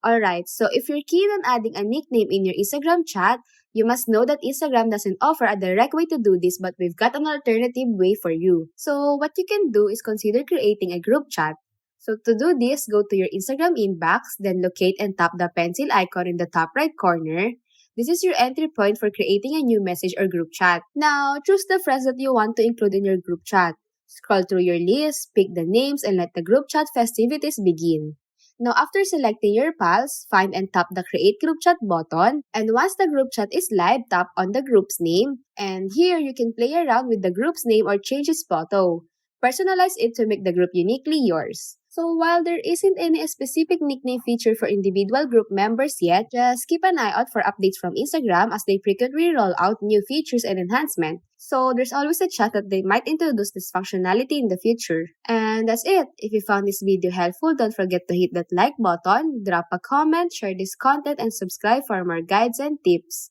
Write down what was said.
Alright, so if you're keen on adding a nickname in your Instagram chat, you must know that Instagram doesn't offer a direct way to do this, but we've got an alternative way for you. So what you can do is consider creating a group chat. So to do this, go to your Instagram inbox, then locate and tap the pencil icon in the top right corner. This is your entry point for creating a new message or group chat. Now, choose the friends that you want to include in your group chat. Scroll through your list, pick the names, and let the group chat festivities begin. Now, after selecting your pals, find and tap the Create Group Chat button. And once the group chat is live, tap on the group's name. And here, you can play around with the group's name or change its photo. Personalize it to make the group uniquely yours. So while there isn't any specific nickname feature for individual group members yet, just keep an eye out for updates from Instagram as they frequently roll out new features and enhancements. So there's always a chance that they might introduce this functionality in the future. And that's it. If you found this video helpful, don't forget to hit that like button, drop a comment, share this content, and subscribe for more guides and tips.